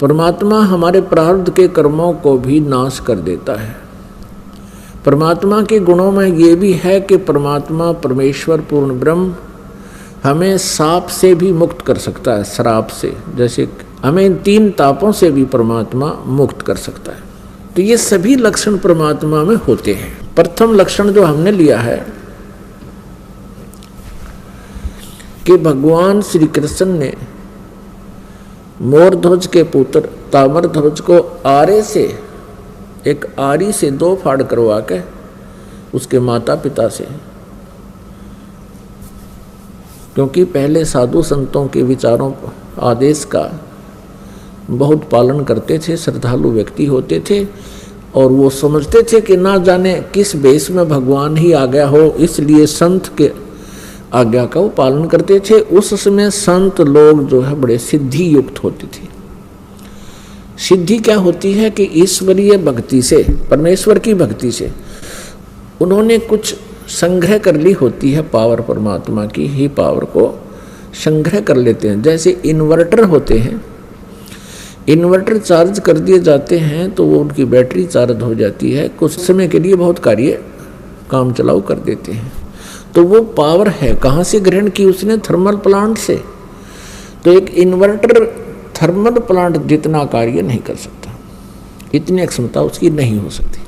परमात्मा हमारे प्रारब्ध के कर्मों को भी नाश कर देता है। परमात्मा के गुणों में ये भी है कि परमात्मा परमेश्वर पूर्ण ब्रह्म हमें साप से भी मुक्त कर सकता है, श्राप से। जैसे हमें इन 3 तापों से भी परमात्मा मुक्त कर सकता है। तो ये सभी लक्षण परमात्मा में होते हैं। प्रथम लक्षण जो हमने लिया है कि भगवान श्री कृष्ण ने मोरध्वज के पुत्र ताम्रध्वज को आरे से, एक आरी से 2 फाड़ करवा के उसके माता पिता से, क्योंकि पहले साधु संतों के विचारों आदेश का बहुत पालन करते थे, श्रद्धालु व्यक्ति होते थे और वो समझते थे कि ना जाने किस वेश में भगवान ही आ गया हो, इसलिए संत के आज्ञा का वो पालन करते थे। उस समय संत लोग जो है बड़े सिद्धि युक्त होते थे। सिद्धि क्या होती है कि ईश्वरीय भक्ति से, परमेश्वर की भक्ति से उन्होंने कुछ संग्रह कर ली होती है, पावर परमात्मा की ही पावर को संग्रह कर लेते हैं। जैसे इन्वर्टर होते हैं, इन्वर्टर चार्ज कर दिए जाते हैं तो वो उनकी बैटरी चार्ज हो जाती है, कुछ समय के लिए बहुत कार्य काम चलाऊ कर देते हैं। तो वो पावर है कहाँ से ग्रहण की उसने? थर्मल प्लांट से। तो एक इन्वर्टर थर्मल प्लांट जितना कार्य नहीं कर सकता, इतनी क्षमता उसकी नहीं हो सकती।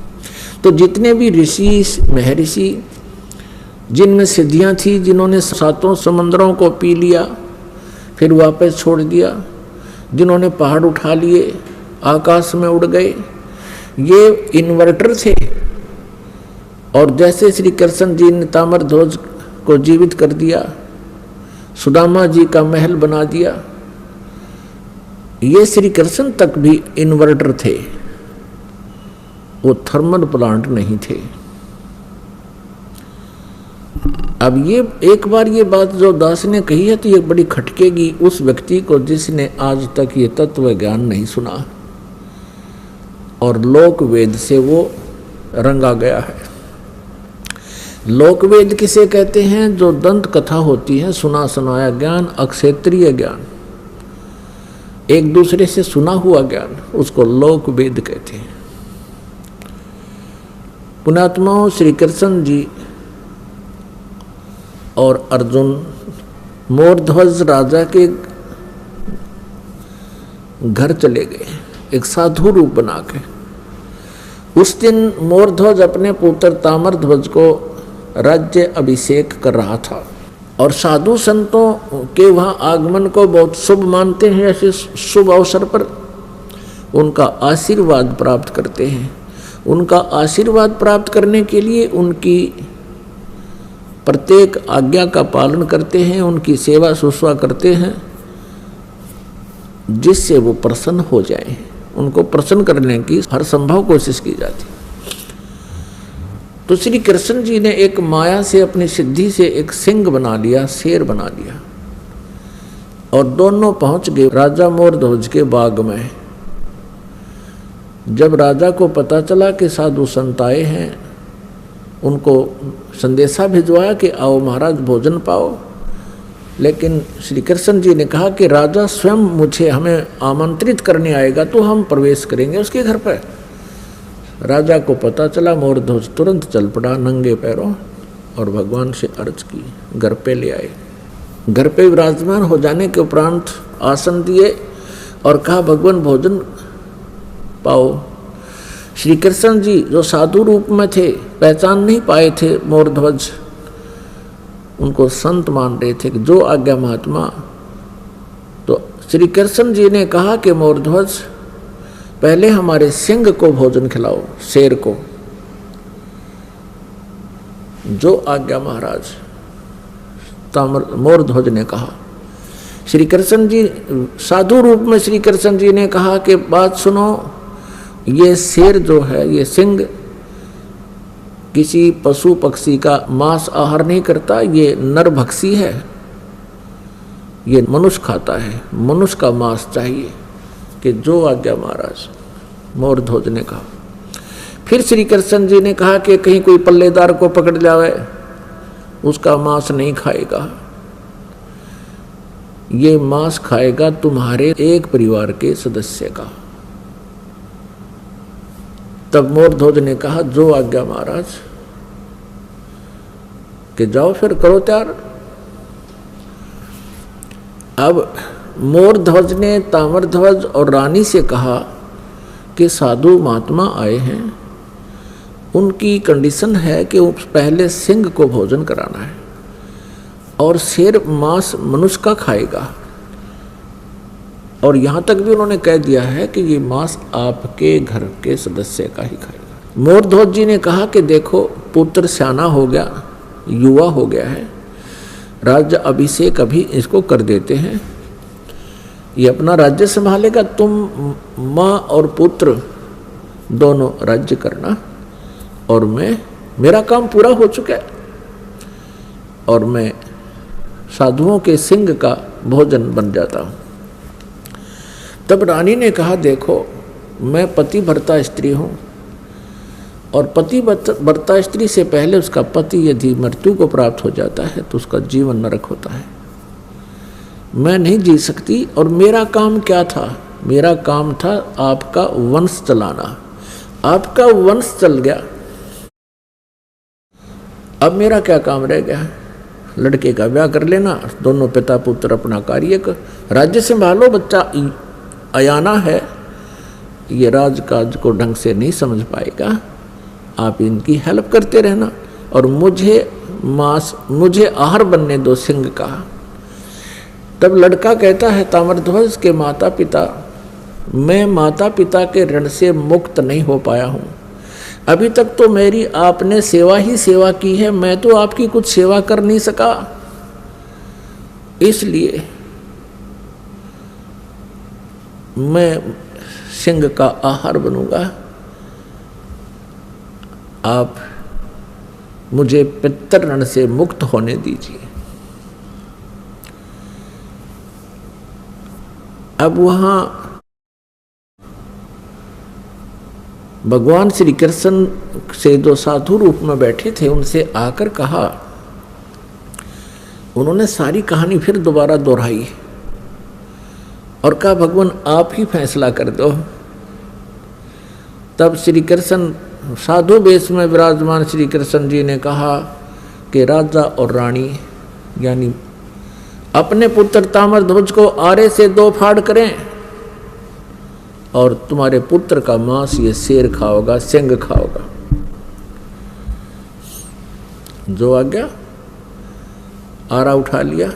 तो जितने भी ऋषि महर्षि जिनमें सिद्धियाँ थी, जिन्होंने 7 समंदरों को पी लिया फिर वापस छोड़ दिया, जिन्होंने पहाड़ उठा लिए आकाश में उड़ गए, ये इन्वर्टर थे। और जैसे श्री कृष्ण जी ने ताम्रध्वज को जीवित कर दिया, सुदामा जी का महल बना दिया, ये श्री कृष्ण तक भी इन्वर्टर थे, वो थर्मल प्लांट नहीं थे। अब ये एक बार ये बात जो दास ने कही है तो ये बड़ी खटकेगी उस व्यक्ति को जिसने आज तक ये तत्व ज्ञान नहीं सुना और लोक वेद से वो रंगा गया है। लोक वेद किसे कहते हैं? जो दंत कथा होती है, सुना सुनाया ज्ञान, अक्षेत्रीय ज्ञान, एक दूसरे से सुना हुआ ज्ञान, उसको लोक वेद कहते हैं। पुण्यात्माओं, श्री कृष्ण जी और अर्जुन मोरध्वज राजा के घर चले गए एक साधु रूप बना के। उस दिन मोरध्वज अपने पुत्र ताम्रध्वज को राज्य अभिषेक कर रहा था और साधु संतों के वहाँ आगमन को बहुत शुभ मानते हैं। ऐसे शुभ अवसर पर उनका आशीर्वाद प्राप्त करते हैं। उनका आशीर्वाद प्राप्त करने के लिए उनकी प्रत्येक आज्ञा का पालन करते हैं, उनकी सेवा शुश्रूषा करते हैं, जिससे वो प्रसन्न हो जाए। उनको प्रसन्न करने की हर संभव कोशिश की जाती। तो श्री कृष्ण जी ने एक माया से, अपनी सिद्धि से एक सिंह बना लिया, शेर बना लिया और दोनों पहुंच गए राजा मोरध्वज के बाग में। जब राजा को पता चला कि साधु संत आए हैं, उनको संदेशा भिजवाया कि आओ महाराज भोजन पाओ। लेकिन श्री कृष्ण जी ने कहा कि राजा स्वयं हमें आमंत्रित करने आएगा तो हम प्रवेश करेंगे उसके घर पर। राजा को पता चला, मोरध्वज तुरंत चल पड़ा नंगे पैरों और भगवान से अर्ज की, घर पे ले आए। घर पे विराजमान हो जाने के उपरांत आसन दिए और कहा भगवान भोजन पाओ। श्री कृष्ण जी जो साधु रूप में थे, पहचान नहीं पाए थे मोरध्वज, उनको संत मान रहे थे कि जो आज्ञा महात्मा। तो श्री कृष्ण जी ने कहा कि मोरध्वज पहले हमारे सिंह को भोजन खिलाओ, शेर को। जो आज्ञा महाराज, मोरध्वज ने कहा। श्री कृष्ण जी साधु रूप में श्री कृष्ण जी ने कहा कि बात सुनो, ये शेर जो है, ये सिंह किसी पशु पक्षी का मांस आहार नहीं करता, ये नरभक्षी है, ये मनुष्य खाता है, मनुष्य का मांस चाहिए। कि जो आज्ञा महाराज, मोरध्वज ने कहा। फिर श्री कृष्ण जी ने कहा कि कहीं कोई पल्लेदार को पकड़ लावे, उसका मांस नहीं खाएगा। ये मांस खाएगा तुम्हारे एक परिवार के सदस्य का। तब मोरध्वज ने कहा, जो आज्ञा महाराज, कि जाओ फिर करो तैयार। अब मोरध्वज ने ताम्रध्वज और रानी से कहा कि साधु महात्मा आए हैं, उनकी कंडीशन है कि पहले सिंह को भोजन कराना है और शेर मांस मनुष्य का खाएगा, और यहाँ तक भी उन्होंने कह दिया है कि ये मांस आपके घर के सदस्य का ही खाएगा। मोरध्वज जी ने कहा कि देखो, पुत्र सियाना हो गया, युवा हो गया है, राज्य अभिषेक अभी इसको कर देते हैं, ये अपना राज्य संभालेगा, तुम माँ और पुत्र दोनों राज्य करना, और मेरा काम पूरा हो चुका है, और मैं साधुओं के सिंह का भोजन बन जाता हूँ। तब रानी ने कहा, देखो, मैं पतिव्रता स्त्री हूँ, और पतिव्रता स्त्री से पहले उसका पति यदि मृत्यु को प्राप्त हो जाता है तो उसका जीवन नरक होता है, मैं नहीं जी सकती। और मेरा काम क्या था? मेरा काम था आपका वंश चलाना, आपका वंश चल गया, अब मेरा क्या काम रह गया? लड़के का ब्याह कर लेना, दोनों पिता पुत्र अपना कार्य कर, राज्य संभालो, बच्चा अयाना है, ये राजकाज को ढंग से नहीं समझ पाएगा, आप इनकी हेल्प करते रहना, और मुझे आहार बनने दो सिंह का। तब लड़का कहता है ताम्रध्वज के माता पिता, मैं माता पिता के ऋण से मुक्त नहीं हो पाया हूँ, अभी तक तो मेरी आपने सेवा ही सेवा की है, मैं तो आपकी कुछ सेवा कर नहीं सका, इसलिए मैं सिंह का आहार बनूंगा, आप मुझे पितृ ऋण से मुक्त होने दीजिए। अब वहां भगवान श्री कृष्ण से जो साधु रूप में बैठे थे उनसे आकर कहा, उन्होंने सारी कहानी फिर दोबारा दोहराई और कहा, भगवान आप ही फैसला कर दो। तब श्री कृष्ण साधु वेश में विराजमान श्री कृष्ण जी ने कहा कि राजा और रानी यानी अपने पुत्र ताम्रध्वज को आरे से 2 फाड़ करें, और तुम्हारे पुत्र का मांस ये शेर खाओगा, सिंह खाओगा। जो आ गया, आरा उठा लिया,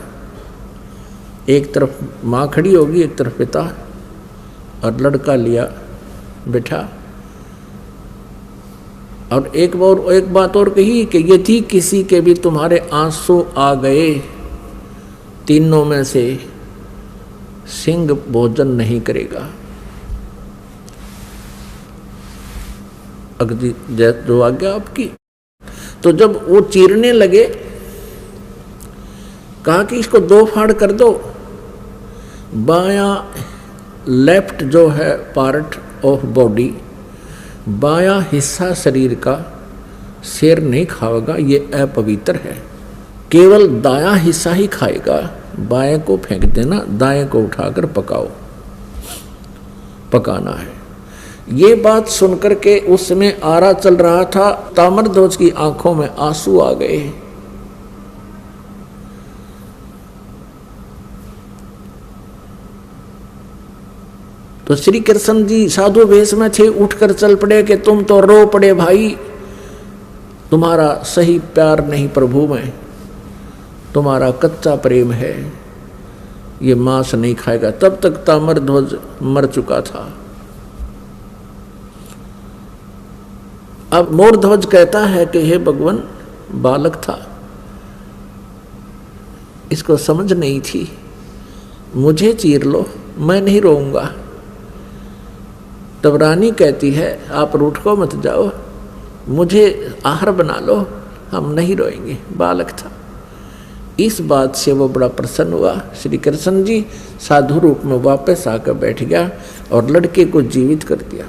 एक तरफ माँ खड़ी होगी, एक तरफ पिता, और लड़का लिया बिठा, और एक बात और कही कि यदि किसी के भी तुम्हारे आंसू आ गए, तीनों में से सिंह भोजन नहीं करेगा। अगदी जो आज्ञा आपकी। तो जब वो चीरने लगे, कहा कि इसको 2 फाड़ कर दो, बायां लेफ्ट जो है पार्ट ऑफ बॉडी, बायां हिस्सा शरीर का शेर नहीं खाएगा, ये अपवित्र है, केवल दायां हिस्सा ही खाएगा, बाएं को फेंक देना, दाएं को उठाकर पकाना है। ये बात सुनकर के उस समय आरा चल रहा था, ताम्रध्वज की आंखों में आंसू आ गए। तो श्री कृष्ण जी साधु वेश में थे, उठकर चल पड़े कि तुम तो रो पड़े भाई, तुम्हारा सही प्यार नहीं प्रभु में, तुम्हारा कच्चा प्रेम है, ये मांस नहीं खाएगा। तब तक ताम्रध्वज मर चुका था। अब मोरध्वज कहता है कि हे भगवान, बालक था, इसको समझ नहीं थी, मुझे चीर लो, मैं नहीं रोऊंगा। तब रानी कहती है, आप रूठ को मत जाओ, मुझे आहार बना लो, हम नहीं रोएंगे, बालक था। इस बात से वो बड़ा प्रसन्न हुआ। श्री कृष्ण जी साधु रूप में वापस आकर बैठ गया और लड़के को जीवित कर दिया।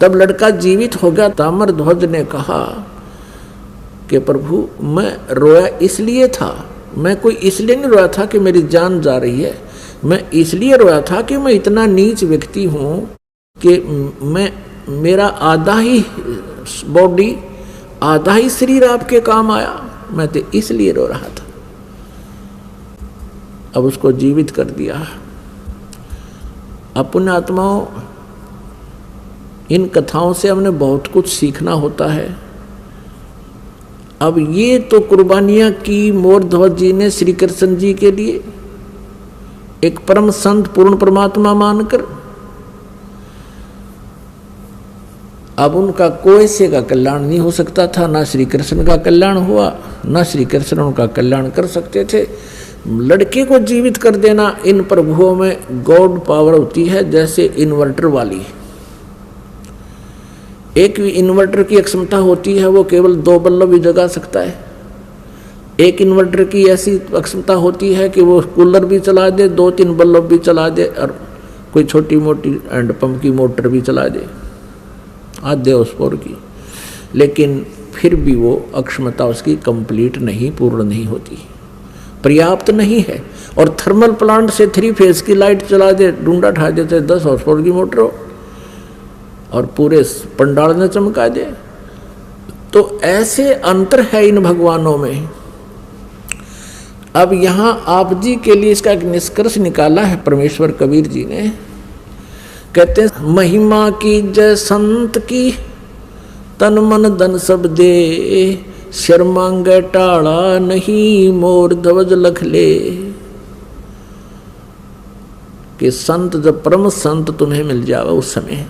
तब लड़का जीवित हो गया। ताम्रध्वज ने कहा कि प्रभु, मैं रोया इसलिए था मैं कोई इसलिए नहीं रोया था कि मेरी जान जा रही है, मैं इसलिए रोया था कि मैं इतना नीच व्यक्ति हूँ कि मेरा आधा ही बॉडी, आधा ही शरीर आपके काम आया, मैं तो इसलिए रो रहा था। अब उसको जीवित कर दिया। अपने आत्माओं, इन कथाओं से हमने बहुत कुछ सीखना होता है। अब ये तो कुर्बानियां की मोर ध्वज जी ने श्री कृष्ण जी के लिए, एक परम संत पूर्ण परमात्मा मानकर। अब उनका कोई से का कल्याण नहीं हो सकता था, ना श्री कृष्ण का कल्याण हुआ, ना श्री कृष्ण उनका कल्याण कर सकते थे। लड़के को जीवित कर देना, इन प्रभुओं में गॉड पावर होती है, जैसे इन्वर्टर वाली। एक इन्वर्टर की क्षमता होती है, वो केवल 2 बल्ब भी जगा सकता है। एक इन्वर्टर की ऐसी क्षमता होती है कि वो कूलर भी चला दे, 2-3 बल्ब भी चला दे, और कोई छोटी मोटी हैंड पंप की मोटर भी चला दे, आधे हॉर्सपावर की। लेकिन फिर भी वो अक्षमता उसकी कंप्लीट नहीं, पूर्ण नहीं होती, पर्याप्त नहीं है। और थर्मल प्लांट से 3 फेज की लाइट चला दे, डूंडा ठा देते 10 हॉर्सपावर की मोटर हो, और पूरे पंडाल ने चमका दे। तो ऐसे अंतर है इन भगवानों में। अब यहाँ आप जी के लिए इसका एक निष्कर्ष निकाला है परमेश्वर कबीर जी ने। कहते हैं, महिमा की जय संत की, तन मन धन सब दे, शर्मांगे टाड़ा नहीं, मोर ध्वज लख ले। कि संत, जब परम संत तुम्हें मिल जावे उस समय,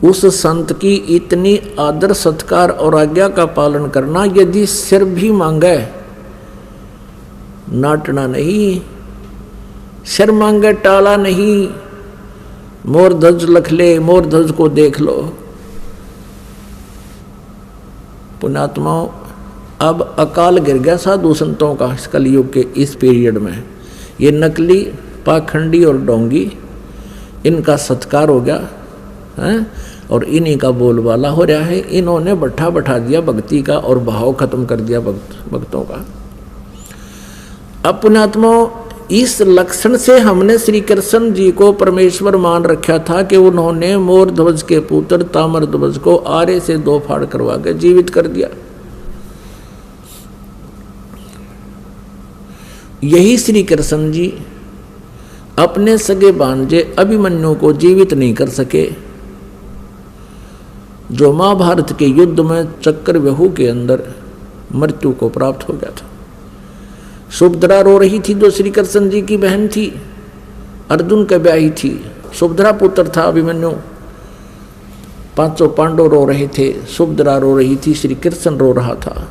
उस संत की इतनी आदर सत्कार और आज्ञा का पालन करना। यदि सिर भी मांगे, नाटना नहीं, सिर मांगे टाला नहीं, मोर ध्वज लख ले, मोर ध्वज को देख लो। पुण्यात्माओं, अब अकाल गिर गया साधु संतों का इस कलयुग के इस पीरियड में। ये नकली, पाखंडी और डोंगी, इनका सत्कार हो गया है, और इन्हीं का बोलबाला हो रहा है। इन्होंने बैठा दिया भक्ति का, और भाव खत्म कर दिया भक्तों का। अब पुण्यात्माओं, इस लक्षण से हमने श्री कृष्ण जी को परमेश्वर मान रखा था कि उन्होंने मोर ध्वज के पुत्र ताम्र ध्वज को आरे से 2 फाड़ करवा के जीवित कर दिया। यही श्री कृष्ण जी अपने सगे भांजे अभिमन्यु को जीवित नहीं कर सके, जो महाभारत के युद्ध में चक्रव्यूह के अंदर मृत्यु को प्राप्त हो गया था। सुभद्रा रो रही थी, जो श्री कृष्ण जी की बहन थी, अर्जुन के ब्याही थी। सुभद्रा पुत्र था अभिमन्यु। 5 पांडव रो रहे थे, सुभद्रा रो रही थी, श्री कृष्ण रो रहा था,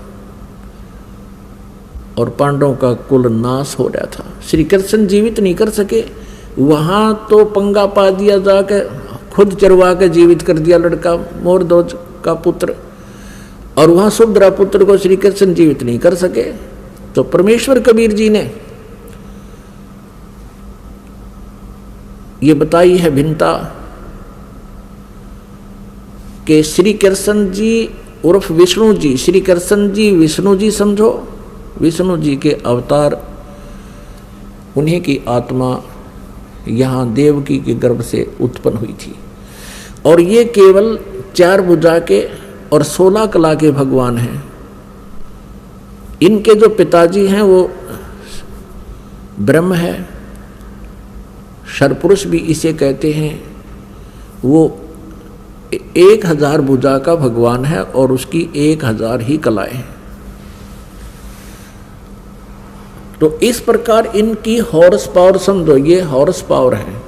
और पांडवों का कुल नाश हो रहा था। श्री कृष्ण जीवित नहीं कर सके। वहां तो पंगा पा दिया, जाके खुद चरवा के जीवित कर दिया लड़का मोर ध्वज का पुत्र, और वहां सुभद्रा पुत्र को श्री कृष्ण जीवित नहीं कर सके। तो परमेश्वर कबीर जी ने ये बताई है भिन्नता कि श्री कृष्ण जी उर्फ विष्णु जी, श्री कृष्ण जी विष्णु जी समझो, विष्णु जी के अवतार, उन्हीं की आत्मा यहाँ देवकी के गर्भ से उत्पन्न हुई थी। और ये केवल 4 भुजा के और 16 कला के भगवान हैं। इनके जो पिताजी हैं वो ब्रह्म है, शरपुरुष भी इसे कहते हैं। वो 1000 भुजा का भगवान है और उसकी 1000 ही कलाएं हैं। तो इस प्रकार इनकी हॉर्स पावर समझो, ये हॉर्स पावर है,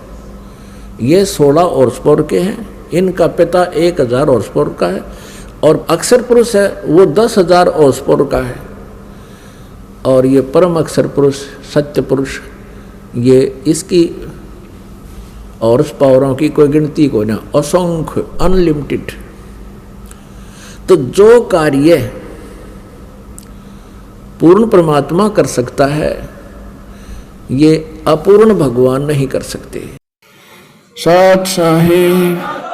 ये 16 हॉर्स पावर के हैं। इनका पिता 1000 हॉर्स पावर का है, और अक्षर पुरुष है वो 10,000 हॉर्स पावर का है। और ये परम अक्षर पुरुष, सत्य पुरुष, ये इसकी हॉर्स पावरों की कोई गिनती को ना, असंख्य, अनलिमिटेड। तो जो कार्य पूर्ण परमात्मा कर सकता है, ये अपूर्ण भगवान नहीं कर सकते। साथ साहेब।